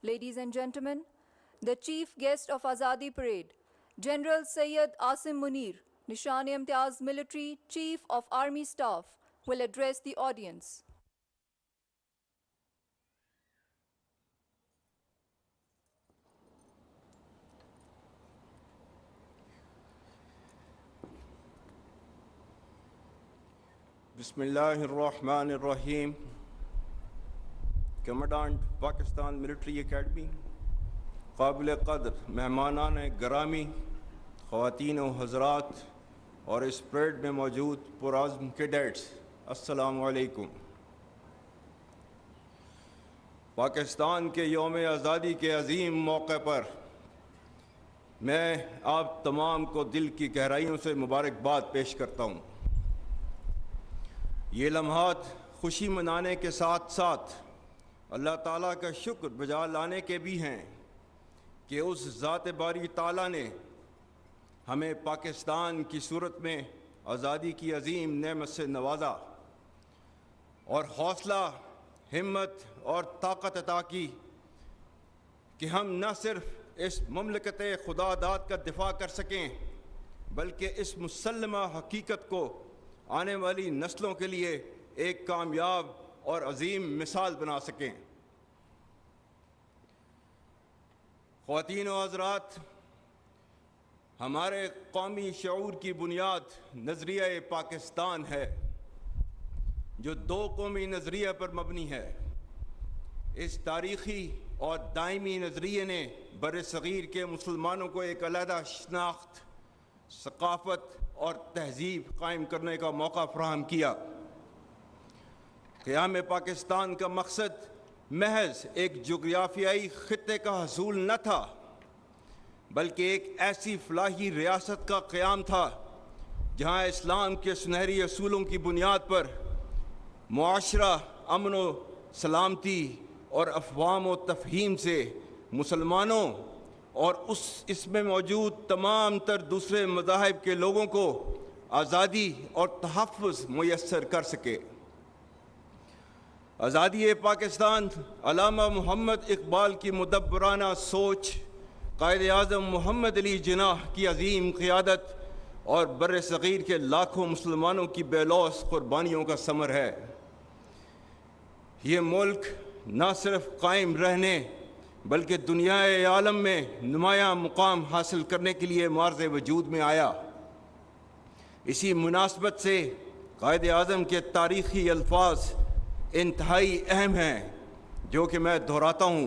Ladies and gentlemen, the chief guest of Azadi Parade, General Sayyid Asim Munir, Nishan-e-Imtiaz Military Chief of Army Staff, will address the audience. Bismillahirrahmanirrahim. Commandant Pakistan Military Academy, قابل قدر مہمانان گرامی، خواتین و حضرات اور اس parade میں موجود پرعزم کیڈٹس، السلام علیکم۔ پاکستان کے یوم آزادی کے عظیم موقع پر میں آپ تمام کو دل کی گہرائیوں سے مبارکباد پیش کرتا ہوں۔ یہ لمحات خوشی منانے کے ساتھ ساتھ اللہ تعالیٰ کا شکر بجا لانے کے بھی ہیں کہ اس ذات باری تعالیٰ نے ہمیں پاکستان کی صورت میں آزادی کی عظیم نعمت سے نوازا اور حوصلہ، ہمت اور طاقت عطا کی کہ ہم نہ صرف اس مملکت خدا داد کا دفاع کر سکیں بلکہ اس مسلمہ حقیقت کو آنے والی نسلوں کے لیے ایک کامیاب اور عظیم مثال بنا سکیں۔ خواتین و حضرات، ہمارے قومی شعور کی بنیاد نظریہ پاکستان ہے جو دو قومی نظریہ پر مبنی ہے۔ اس تاریخی اور دائمی نظریے نے بر صغیر کے مسلمانوں کو ایک علیحدہ شناخت، ثقافت اور تہذیب قائم کرنے کا موقع فراہم کیا۔ قیام پاکستان کا مقصد محض ایک جغرافیائی خطے کا حصول نہ تھا بلکہ ایک ایسی فلاحی ریاست کا قیام تھا جہاں اسلام کے سنہری اصولوں کی بنیاد پر معاشرہ امن و سلامتی اور افہام و تفہیم سے مسلمانوں اور اس میں موجود تمام تر دوسرے مذاہب کے لوگوں کو آزادی اور تحفظ میسر کر سکے۔ آزادی پاکستان علامہ محمد اقبال کی مدبرانہ سوچ، قائد اعظم محمد علی جناح کی عظیم قیادت اور بر صغیر کے لاکھوں مسلمانوں کی بے لوث قربانیوں کا ثمر ہے۔ یہ ملک نہ صرف قائم رہنے بلکہ دنیا عالم میں نمایاں مقام حاصل کرنے کے لیے معرض وجود میں آیا۔ اسی مناسبت سے قائد اعظم کے تاریخی الفاظ انتہائی اہم ہیں جو کہ میں دہراتا ہوں۔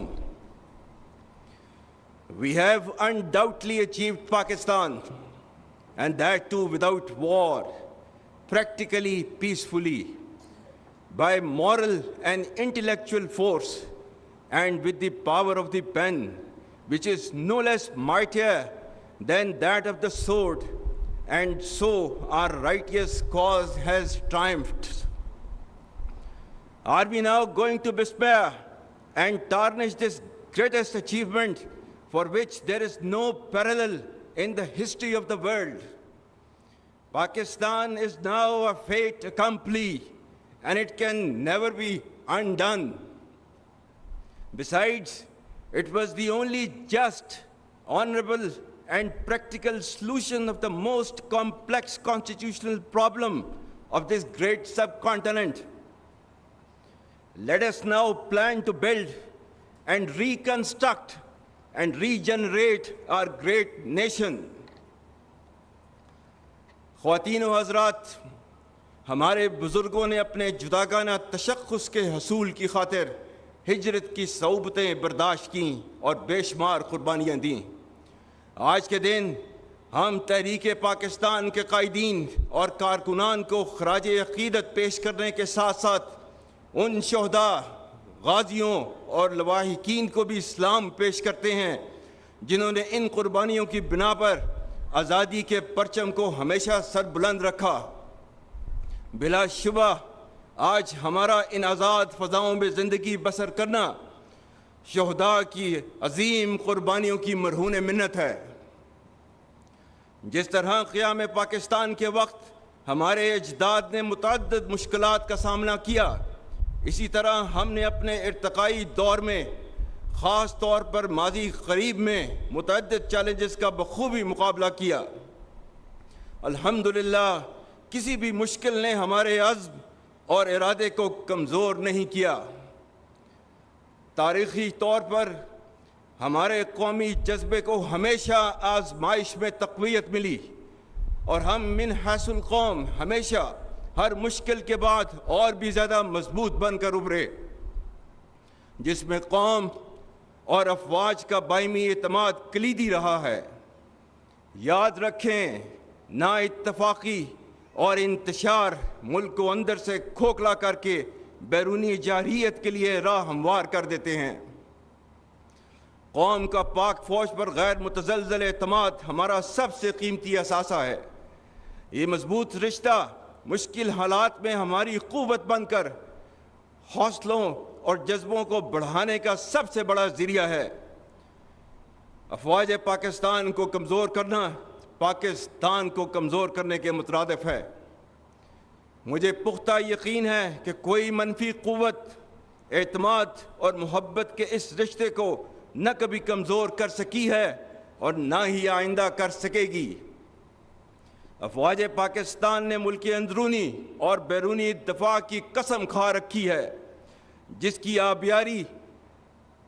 We have undoubtedly achieved Pakistan, and that too without war, practically peacefully, by moral and intellectual force, and with the power of the pen, which is no less mightier than that of the sword, and so our righteous cause has triumphed. Are we now going to despair and tarnish this greatest achievement for which there is no parallel in the history of the world? Pakistan is now a fait accompli, and it can never be undone. Besides, it was the only just, honorable, and practical solution of the most complex constitutional problem of this great subcontinent. Let us now plan to build and reconstruct and regenerate our great nation. خواتین و حضرات، ہمارے بزرگوں نے اپنے جداگانہ تشخص کے حصول کی خاطر ہجرت کی صعوبتیں برداشت کیں اور بے شمار قربانیاں دیں۔ آج کے دن ہم تحریک پاکستان کے قائدین اور کارکنان کو خراج عقیدت پیش کرنے کے ساتھ ساتھ ان شہداء، غازیوں اور لواحقین کو بھی سلام پیش کرتے ہیں جنہوں نے ان قربانیوں کی بنا پر آزادی کے پرچم کو ہمیشہ سر بلند رکھا۔ بلا شبہ آج ہمارا ان آزاد فضاؤں میں زندگی بسر کرنا شہداء کی عظیم قربانیوں کی مرہون منت ہے۔ جس طرح قیام پاکستان کے وقت ہمارے اجداد نے متعدد مشکلات کا سامنا کیا، اسی طرح ہم نے اپنے ارتقائی دور میں خاص طور پر ماضی قریب میں متعدد چیلنجز کا بخوبی مقابلہ کیا۔ الحمدللہ کسی بھی مشکل نے ہمارے عزم اور ارادے کو کمزور نہیں کیا۔ تاریخی طور پر ہمارے قومی جذبے کو ہمیشہ آزمائش میں تقویت ملی اور ہم من حیث القوم ہمیشہ ہر مشکل کے بعد اور بھی زیادہ مضبوط بن کر ابھرے، جس میں قوم اور افواج کا باہمی اعتماد کلیدی رہا ہے۔ یاد رکھیں، نا اتفاقی اور انتشار ملک کو اندر سے کھوکھلا کر کے بیرونی جارحیت کے لیے راہ ہموار کر دیتے ہیں۔ قوم کا پاک فوج پر غیر متزلزل اعتماد ہمارا سب سے قیمتی اثاثہ ہے۔ یہ مضبوط رشتہ مشکل حالات میں ہماری قوت بن کر حوصلوں اور جذبوں کو بڑھانے کا سب سے بڑا ذریعہ ہے۔ افواج پاکستان کو کمزور کرنا پاکستان کو کمزور کرنے کے مترادف ہے۔ مجھے پختہ یقین ہے کہ کوئی منفی قوت اعتماد اور محبت کے اس رشتے کو نہ کبھی کمزور کر سکی ہے اور نہ ہی آئندہ کر سکے گی۔ افواج پاکستان نے ملک اندرونی اور بیرونی دفاع کی قسم کھا رکھی ہے، جس کی آبیاری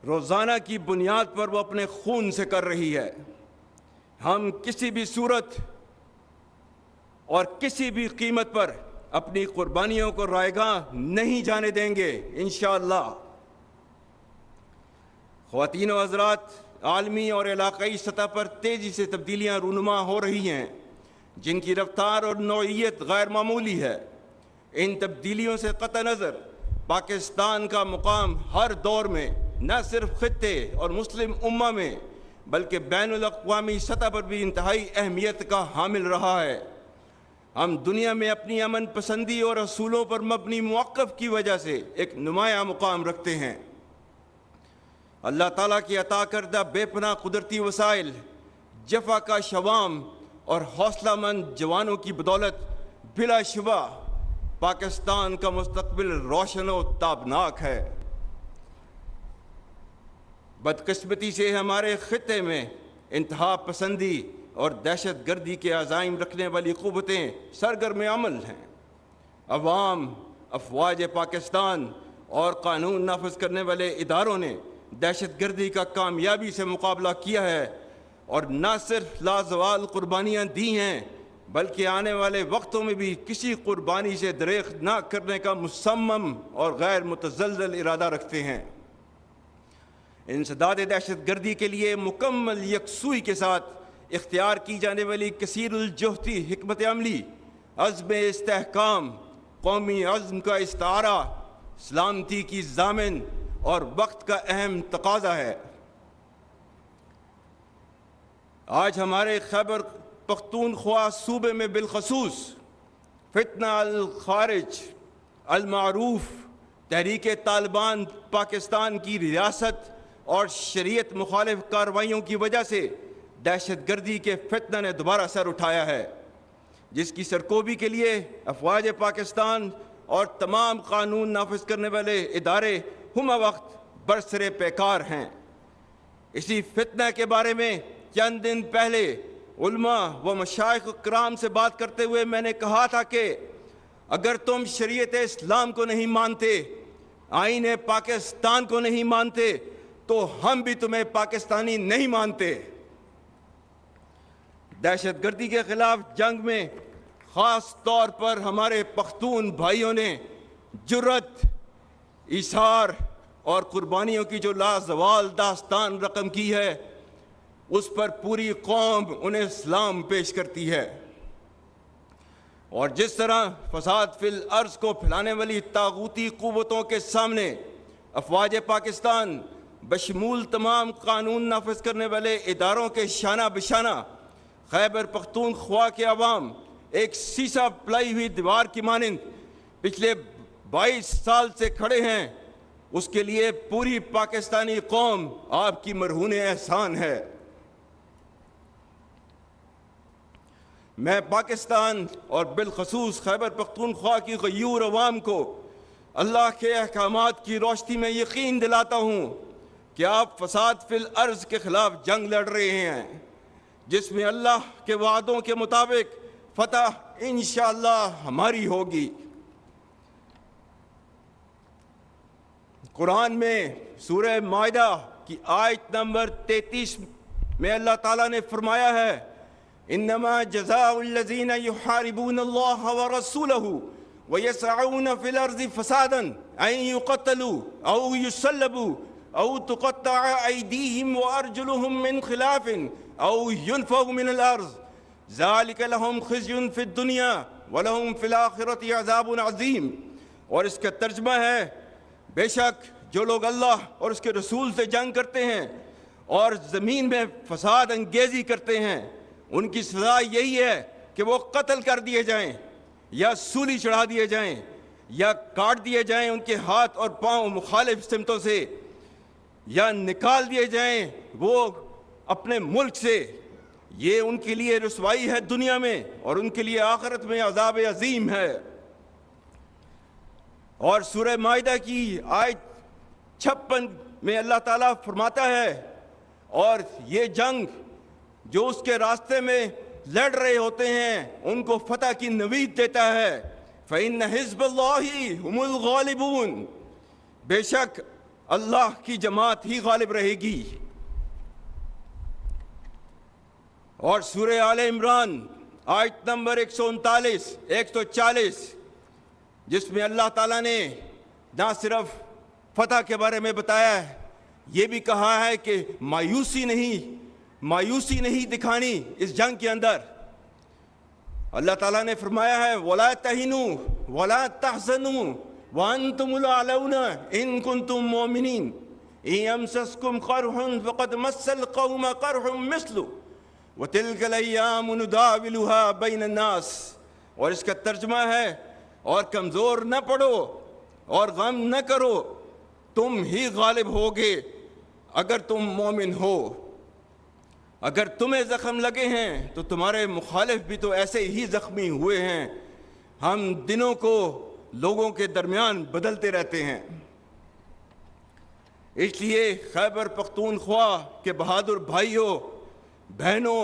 روزانہ کی بنیاد پر وہ اپنے خون سے کر رہی ہے۔ ہم کسی بھی صورت اور کسی بھی قیمت پر اپنی قربانیوں کو رائیگاں نہیں جانے دیں گے انشاءاللہ۔ خواتین و حضرات، عالمی اور علاقائی سطح پر تیزی سے تبدیلیاں رونما ہو رہی ہیں، جن کی رفتار اور نوعیت غیر معمولی ہے۔ ان تبدیلیوں سے قطع نظر پاکستان کا مقام ہر دور میں نہ صرف خطے اور مسلم امہ میں بلکہ بین الاقوامی سطح پر بھی انتہائی اہمیت کا حامل رہا ہے۔ ہم دنیا میں اپنی امن پسندی اور اصولوں پر مبنی موقف کی وجہ سے ایک نمایاں مقام رکھتے ہیں۔ اللہ تعالیٰ کی عطا کردہ بے پناہ قدرتی وسائل، جفا کا شوام اور حوصلہ مند جوانوں کی بدولت بلا شبہ پاکستان کا مستقبل روشن و تابناک ہے۔ بدقسمتی سے ہمارے خطے میں انتہا پسندی اور دہشت گردی کے عزائم رکھنے والی قوتیں سرگرم عمل ہیں۔ عوام، افواج پاکستان اور قانون نافذ کرنے والے اداروں نے دہشت گردی کا کامیابی سے مقابلہ کیا ہے اور نہ صرف لازوال قربانیاں دی ہیں بلکہ آنے والے وقتوں میں بھی کسی قربانی سے دریغ نہ کرنے کا مصمم اور غیر متزلزل ارادہ رکھتے ہیں۔ انسداد دہشت گردی کے لیے مکمل یکسوئی کے ساتھ اختیار کی جانے والی کثیر الجہتی حکمت عملی، عزم استحکام، قومی عزم کا استعارہ، سلامتی کی ضامن اور وقت کا اہم تقاضا ہے۔ آج ہمارے خیبر پختونخوا صوبے میں بالخصوص فتنہ الخارج المعروف تحریک طالبان پاکستان کی ریاست اور شریعت مخالف کارروائیوں کی وجہ سے دہشت گردی کے فتنہ نے دوبارہ سر اٹھایا ہے، جس کی سرکوبی کے لیے افواج پاکستان اور تمام قانون نافذ کرنے والے ادارے ہمہ وقت برسر پیکار ہیں۔ اسی فتنہ کے بارے میں چند دن پہلے علماء و مشائخ کرام سے بات کرتے ہوئے میں نے کہا تھا کہ اگر تم شریعت اسلام کو نہیں مانتے، آئین پاکستان کو نہیں مانتے، تو ہم بھی تمہیں پاکستانی نہیں مانتے۔ دہشت گردی کے خلاف جنگ میں خاص طور پر ہمارے پختون بھائیوں نے جرأت، ایثار اور قربانیوں کی جو لازوال داستان رقم کی ہے، اس پر پوری قوم انہیں سلام پیش کرتی ہے۔ اور جس طرح فساد فی الارض کو پھیلانے والی طاغوتی قوتوں کے سامنے افواج پاکستان بشمول تمام قانون نافذ کرنے والے اداروں کے شانہ بشانہ خیبر پختونخوا کے عوام ایک سیسا پلائی ہوئی دیوار کی مانند پچھلے 22 سال سے کھڑے ہیں، اس کے لیے پوری پاکستانی قوم آپ کی مرہون احسان ہے۔ میں پاکستان اور بالخصوص خیبر پختونخوا کی غیور عوام کو اللہ کے احکامات کی روشنی میں یقین دلاتا ہوں کہ آپ فساد فی الارض کے خلاف جنگ لڑ رہے ہیں، جس میں اللہ کے وعدوں کے مطابق فتح انشاءاللہ ہماری ہوگی۔ قرآن میں سورہ مائدہ کی آیت نمبر 33 میں اللہ تعالیٰ نے فرمایا ہے، انما جزاء الذین یحاربون اللہ ورسولہ ویسعون فی الارض فسادا ان یقتلوا او یصلبوا او تقطع ایدیہم وارجلہم من خلاف او ینفوا من الارض ذالک لہم خزی فی الدنیا ولہم فی الآخرۃ عذاب عظیم۔ اور اس کا ترجمہ ہے، بے شک جو لوگ اللہ اور اس کے رسول سے جنگ کرتے ہیں اور زمین میں فساد انگیزی کرتے ہیں، ان کی سزا یہی ہے کہ وہ قتل کر دیے جائیں یا سولی چڑھا دیے جائیں یا کاٹ دیے جائیں ان کے ہاتھ اور پاؤں مخالف سمتوں سے، یا نکال دیے جائیں وہ اپنے ملک سے۔ یہ ان کے لیے رسوائی ہے دنیا میں، اور ان کے لیے آخرت میں عذاب عظیم ہے۔ اور سورہ مائدہ کی آیت 56 میں اللہ تعالیٰ فرماتا ہے، اور یہ جنگ جو اس کے راستے میں لڑ رہے ہوتے ہیں ان کو فتح کی نوید دیتا ہے، فَإِنَّ حِزْبَ اللَّهِ هُمُ الْغَالِبُونَ، بے شک اللہ کی جماعت ہی غالب رہے گی۔ اور سورہ آل عمران آیت نمبر 139 140 جس میں اللہ تعالیٰ نے نہ صرف فتح کے بارے میں بتایا ہے، یہ بھی کہا ہے کہ مایوسی نہیں دکھانی اس جنگ کے اندر۔ اللہ تعالیٰ نے فرمایا ہے، وَلَا تَهِنُوا وَلَا تَحْزَنُوا وَأَنْتُمُ الْأَعْلَوْنَ إِن كُنتُم مُؤْمِنِينَ إِن يَمْسَسْكُمْ قَرْحٌ فَقَدْ مَسَّ الْقَوْمَ قَرْحٌ مِثْلُهُ وَتِلْكَ الْأَيَّامُ نُدَاوِلُهَا بَيْنَ النَّاسِ۔ اور اس کا ترجمہ ہے، اور کمزور نہ پڑو اور غم نہ کرو، تم ہی غالب ہوگے اگر تم مومن ہو۔ اگر تمہیں زخم لگے ہیں تو تمہارے مخالف بھی تو ایسے ہی زخمی ہوئے ہیں۔ ہم دنوں کو لوگوں کے درمیان بدلتے رہتے ہیں۔ اس لیے خیبر پختونخوا کے بہادر بھائیوں، بہنوں،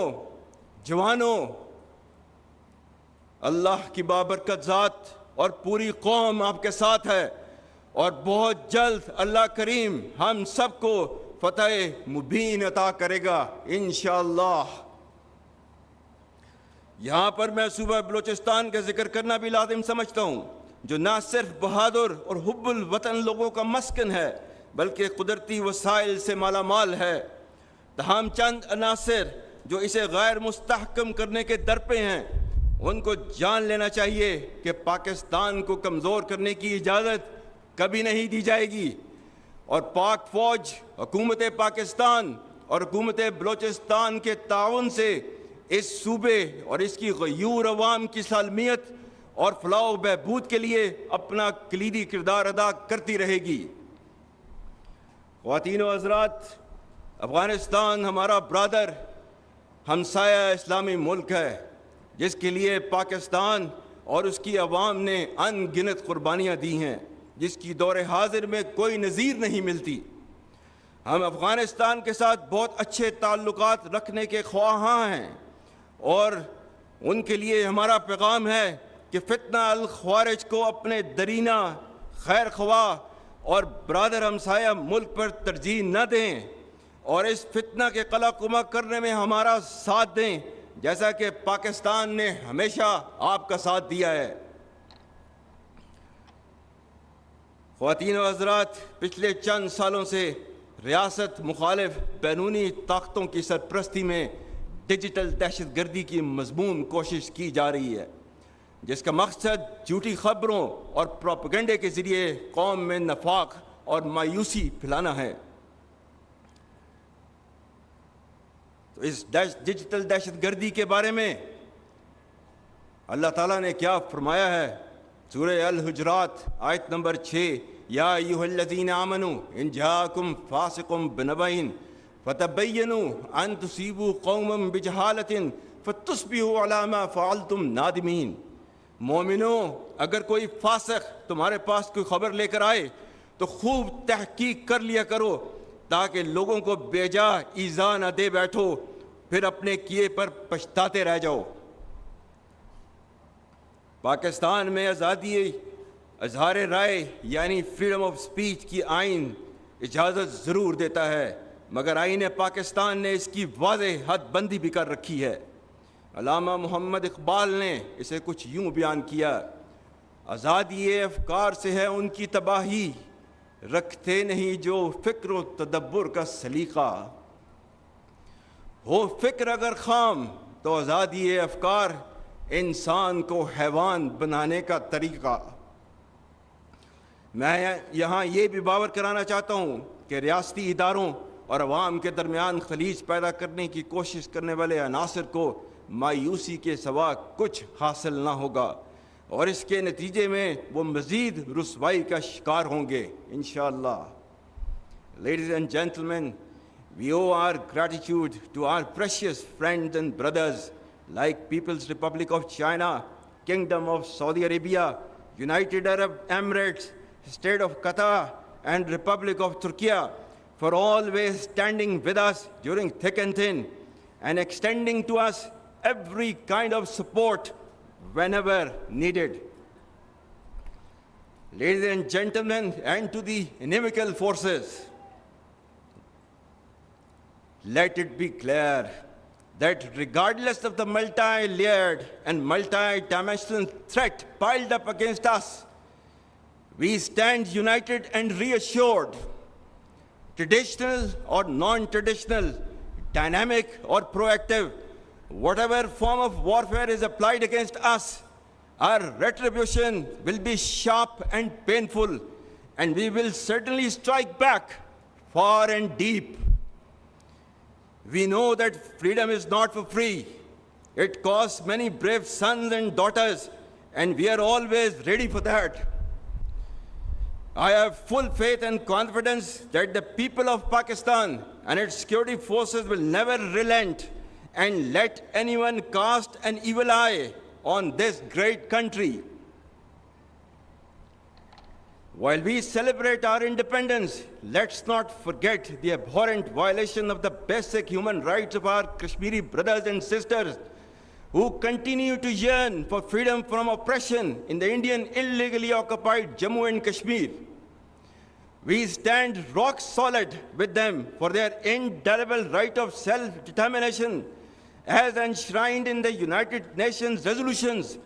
جوانوں، اللہ کی بابرکت ذات اور پوری قوم آپ کے ساتھ ہے، اور بہت جلد اللہ کریم ہم سب کو فتح مبین عطا کرے گا انشاءاللہ۔ یہاں پر میں صوبہ بلوچستان کا ذکر کرنا بھی لازم سمجھتا ہوں، جو نہ صرف بہادر اور حب الوطن لوگوں کا مسکن ہے بلکہ قدرتی وسائل سے مالا مال ہے۔ تاہم چند عناصر جو اسے غیر مستحکم کرنے کے در پہ ہیں، ان کو جان لینا چاہیے کہ پاکستان کو کمزور کرنے کی اجازت کبھی نہیں دی جائے گی، اور پاک فوج، حکومت پاکستان اور حکومت بلوچستان کے تعاون سے اس صوبے اور اس کی غیور عوام کی سالمیت اور فلاح و بہبود کے لیے اپنا کلیدی کردار ادا کرتی رہے گی۔ خواتین و حضرات، افغانستان ہمارا برادر ہمسایہ اسلامی ملک ہے، جس کے لیے پاکستان اور اس کی عوام نے ان گنت قربانیاں دی ہیں، جس کی دور حاضر میں کوئی نظیر نہیں ملتی۔ ہم افغانستان کے ساتھ بہت اچھے تعلقات رکھنے کے خواہاں ہیں، اور ان کے لیے ہمارا پیغام ہے کہ فتنہ الخوارج کو اپنے درینہ خیر خواہ اور برادر ہمسایہ ملک پر ترجیح نہ دیں، اور اس فتنہ کے قلع قمع کرنے میں ہمارا ساتھ دیں، جیسا کہ پاکستان نے ہمیشہ آپ کا ساتھ دیا ہے۔ خواتین و حضرات، پچھلے چند سالوں سے ریاست مخالف بیرونی طاقتوں کی سرپرستی میں ڈیجیٹل دہشت گردی کی مضموم کوشش کی جا رہی ہے، جس کا مقصد جھوٹی خبروں اور پروپیگنڈے کے ذریعے قوم میں نفاق اور مایوسی پھیلانا ہے۔ تو اس ڈیجیٹل دہشت گردی کے بارے میں اللہ تعالیٰ نے کیا فرمایا ہے؟ سورہ الحجرات آیت نمبر 6، یا ایھا الذین آمنوا ان جاءکم فاسق بنبأ فتبینوا ان تصیبوا قوما بجہالۃ فتصبحوا علی ما فعلتم نادمین۔ مومنوں، اگر کوئی فاسق تمہارے پاس کوئی خبر لے کر آئے تو خوب تحقیق کر لیا کرو تاکہ لوگوں کو بے جا ایذا نہ دے بیٹھو پھر اپنے کیے پر پچھتاتے رہ جاؤ۔ پاکستان میں آزادی اظہار رائے یعنی فریڈم آف سپیچ کی آئین اجازت ضرور دیتا ہے، مگر آئین پاکستان نے اس کی واضح حد بندی بھی کر رکھی ہے۔ علامہ محمد اقبال نے اسے کچھ یوں بیان کیا: آزادی افکار سے ہے ان کی تباہی، رکھتے نہیں جو فکر و تدبر کا سلیقہ۔ ہو فکر اگر خام تو آزادی افکار انسان کو حیوان بنانے کا طریقہ۔ میں یہاں یہ بھی باور کرانا چاہتا ہوں کہ ریاستی اداروں اور عوام کے درمیان خلیج پیدا کرنے کی کوشش کرنے والے عناصر کو مایوسی کے سوا کچھ حاصل نہ ہوگا، اور اس کے نتیجے میں وہ مزید رسوائی کا شکار ہوں گے انشاءاللہ۔ Ladies and gentlemen, we owe our gratitude to our precious friends and brothers like People's Republic of China, Kingdom of Saudi Arabia, United Arab Emirates, State of Qatar, and Republic of Turkey for always standing with us during thick and thin and extending to us every kind of support whenever needed. Ladies and gentlemen, and to the inimical forces, let it be clear that regardless of the multi-layered and multi-dimensional threat piled up against us, we stand united and reassured. Traditional or non-traditional, dynamic or proactive, whatever form of warfare is applied against us, our retribution will be sharp and painful, and we will certainly strike back far and deep. We know that freedom is not for free. It costs many brave sons and daughters, and we are always ready for that. I have full faith and confidence that the people of Pakistan and its security forces will never relent and let anyone cast an evil eye on this great country. While we celebrate our independence, let's not forget the abhorrent violation of the basic human rights of our Kashmiri brothers and sisters who continue to yearn for freedom from oppression in the Indian illegally occupied Jammu and Kashmir. We stand rock solid with them for their indelible right of self-determination as enshrined in the United Nations resolutions,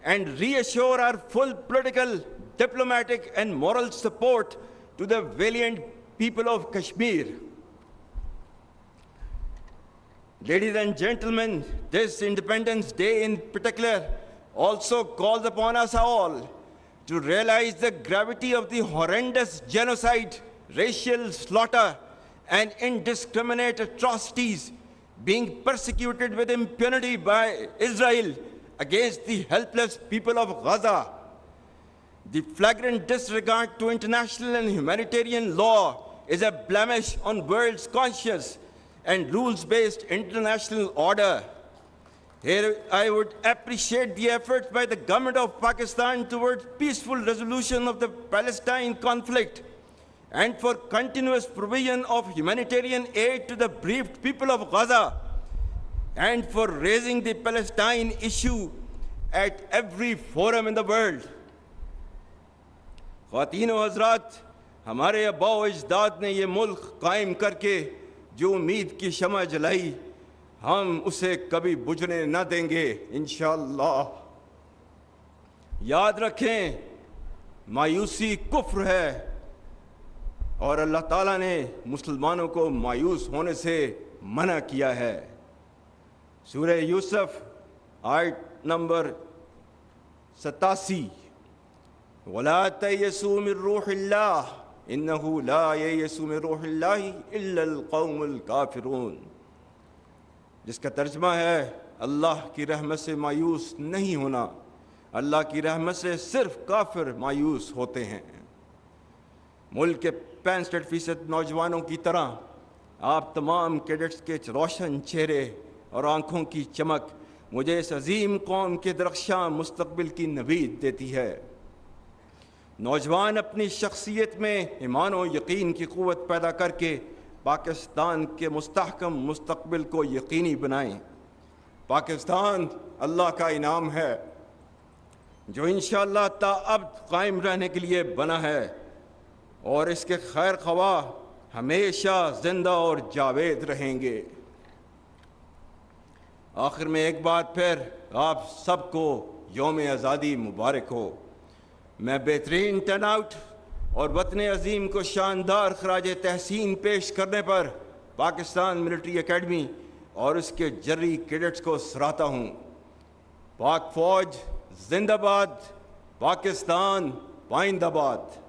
and reassure our full political, diplomatic, and moral support to the valiant people of Kashmir. Ladies and gentlemen, this Independence Day in particular also calls upon us all to realize the gravity of the horrendous genocide, racial slaughter, and indiscriminate atrocities being persecuted with impunity by Israel against the helpless people of Gaza. The flagrant disregard to international and humanitarian law is a blemish on world's conscience and rules-based international order. Here, I would appreciate the efforts by the government of Pakistan towards peaceful resolution of the Palestine conflict and for continuous provision of humanitarian aid to the bereaved people of Gaza, and for raising the Palestine issue at every forum in the world. خواتین و حضرات، ہمارے آباء و اجداد نے یہ ملک قائم کر کے جو امید کی شمع جلائی، ہم اسے کبھی بجھنے نہ دیں گے انشاءاللہ۔ یاد رکھیں، مایوسی کفر ہے، اور اللہ تعالیٰ نے مسلمانوں کو مایوس ہونے سے منع کیا ہے۔ سورہ یوسف آیت نمبر 87، وَلَا تَيَسُوا مِن رُوحِ اللَّهِ إِنَّهُ لَا يَيَسُ مِن رُوحِ اللَّهِ إِلَّا الْقَوْمُ الْكَافِرُونَ، جس کا ترجمہ ہے اللہ کی رحمت سے مایوس نہیں ہونا، اللہ کی رحمت سے صرف کافر مایوس ہوتے ہیں۔ ملک کے 65% نوجوانوں کی طرح آپ تمام کیڈٹس کے روشن چہرے اور آنکھوں کی چمک مجھے اس عظیم قوم کے درخشاں مستقبل کی نوید دیتی ہے۔ نوجوان اپنی شخصیت میں ایمان و یقین کی قوت پیدا کر کے پاکستان کے مستحکم مستقبل کو یقینی بنائیں۔ پاکستان اللہ کا انعام ہے جو انشاءاللہ تا ابد قائم رہنے کے لیے بنا ہے، اور اس کے خیر خواہ ہمیشہ زندہ اور جاوید رہیں گے۔ آخر میں ایک بار پھر آپ سب کو یوم آزادی مبارک ہو۔ میں بہترین ٹرن آؤٹ اور وطن عظیم کو شاندار خراج تحسین پیش کرنے پر پاکستان ملٹری اکیڈمی اور اس کے جرری کیڈٹس کو سراہتا ہوں۔ پاک فوج زندہ باد، پاکستان پائندہ باد۔